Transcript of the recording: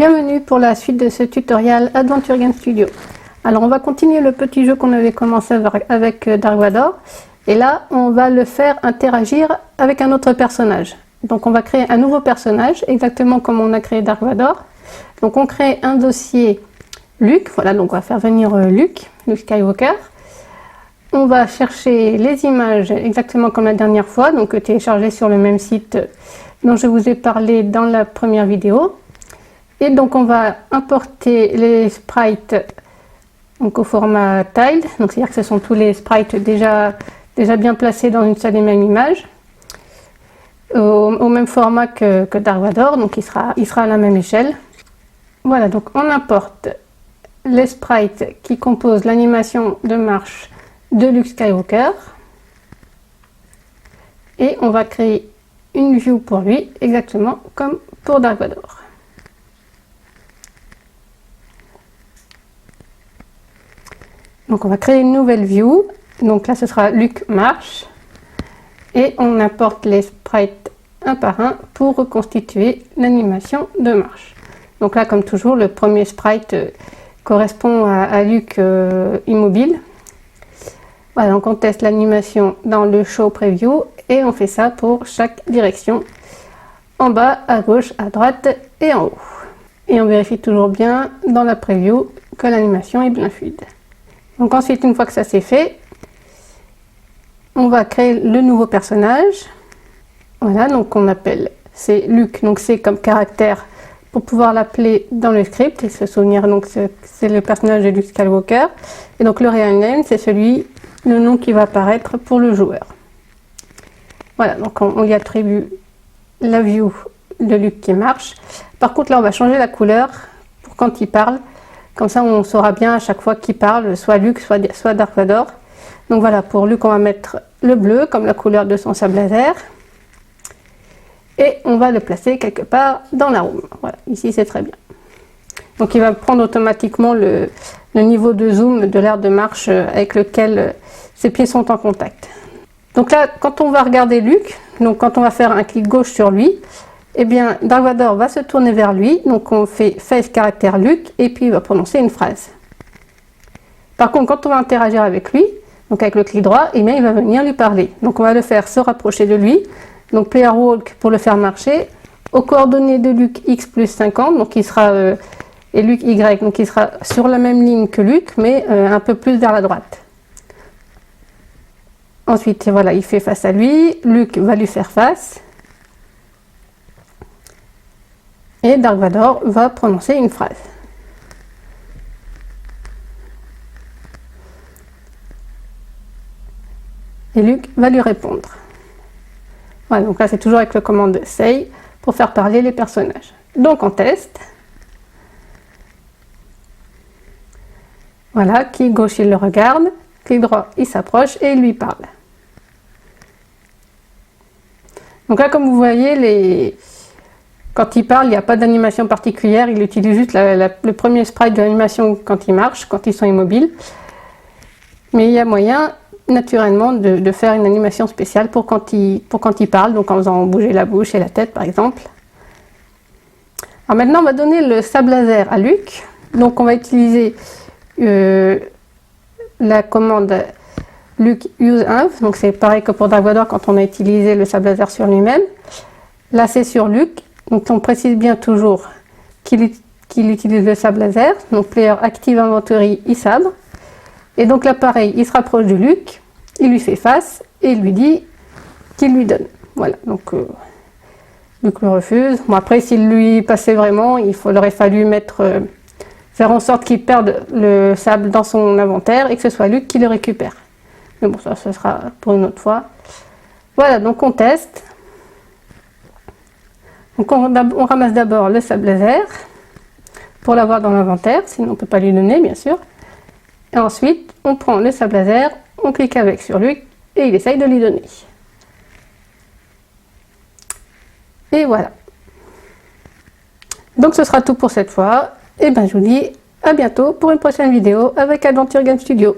Bienvenue pour la suite de ce tutoriel Adventure Game Studio. Alors on va continuer le petit jeu qu'on avait commencé avec Dark Vador. Et là on va le faire interagir avec un autre personnage. Donc on va créer un nouveau personnage, exactement comme on a créé Dark Vador. Donc on crée un dossier Luke, voilà, donc on va faire venir Luke Skywalker. On va chercher les images exactement comme la dernière fois, donc télécharger sur le même site dont je vous ai parlé dans la première vidéo. Et donc on va importer les sprites donc au format tiled, donc c'est-à-dire que ce sont tous les sprites déjà bien placés dans une seule et même image, au même format que Dark Vador, donc il sera à la même échelle. Voilà, donc on importe les sprites qui composent l'animation de marche de Luke Skywalker et on va créer une view pour lui, exactement comme pour Dark Vador. Donc on va créer une nouvelle view, donc là ce sera Luke marche, et on importe les sprites un par un pour reconstituer l'animation de marche. Donc là comme toujours le premier sprite correspond à Luke immobile. Voilà, donc on teste l'animation dans le show preview et on fait ça pour chaque direction, en bas, à gauche, à droite et en haut. Et on vérifie toujours bien dans la preview que l'animation est bien fluide. Donc ensuite, une fois que ça c'est fait, on va créer le nouveau personnage. Voilà, donc on appelle, c'est Luke, donc c'est comme caractère pour pouvoir l'appeler dans le script et se souvenir, donc c'est le personnage de Luke Skywalker. Et donc le real name, c'est le nom qui va apparaître pour le joueur. Voilà, donc on lui attribue la view de Luke qui marche. Par contre là on va changer la couleur pour quand il parle. Comme ça, on saura bien à chaque fois qu'il parle, soit Luke, soit Dark Vador. Donc voilà, pour Luke, on va mettre le bleu comme la couleur de son sable laser. Et on va le placer quelque part dans la room. Voilà, ici c'est très bien. Donc il va prendre automatiquement le niveau de zoom de l'aire de marche avec lequel ses pieds sont en contact. Donc là, quand on va regarder Luke, donc quand on va faire un clic gauche sur lui, eh bien, Dark Vador va se tourner vers lui, donc on fait face caractère Luke et puis il va prononcer une phrase. Par contre, quand on va interagir avec lui, donc avec le clic droit, eh bien, il va venir lui parler. Donc on va le faire se rapprocher de lui, donc player walk pour le faire marcher, aux coordonnées de Luke x plus 50, donc il sera, et Luke y, donc il sera sur la même ligne que Luke, mais un peu plus vers la droite. Ensuite, voilà, il fait face à lui, Luke va lui faire face. Et Dark Vador va prononcer une phrase. Et Luke va lui répondre. Voilà, donc là c'est toujours avec le commande say pour faire parler les personnages. Donc on teste. Voilà, clic gauche il le regarde, clic droit il s'approche et il lui parle. Donc là comme vous voyez, quand il parle, il n'y a pas d'animation particulière, il utilise juste le premier sprite de l'animation quand il marche, quand ils sont immobiles. Mais il y a moyen, naturellement, de faire une animation spéciale pour quand il parle, donc en faisant bouger la bouche et la tête, par exemple. Alors maintenant, on va donner le sable laser à Luke. Donc on va utiliser la commande Luke use inv, donc c'est pareil que pour Dark Vador quand on a utilisé le sable laser sur lui-même. Là, c'est sur Luke. Donc on précise bien toujours qu'il utilise le sable laser. Donc player active inventory, il sabre. Et donc là pareil, il se rapproche de Luke, il lui fait face et il lui dit qu'il lui donne. Voilà, donc Luke le refuse. Bon après s'il lui passait vraiment, il aurait fallu faire en sorte qu'il perde le sable dans son inventaire et que ce soit Luke qui le récupère. Mais bon, ça ce sera pour une autre fois. Voilà, donc on teste. Donc on ramasse d'abord le sable laser pour l'avoir dans l'inventaire, sinon on ne peut pas lui donner bien sûr. Et ensuite on prend le sable laser, on clique avec sur lui et il essaye de lui donner. Et voilà. Donc ce sera tout pour cette fois. Et ben je vous dis à bientôt pour une prochaine vidéo avec Adventure Game Studio.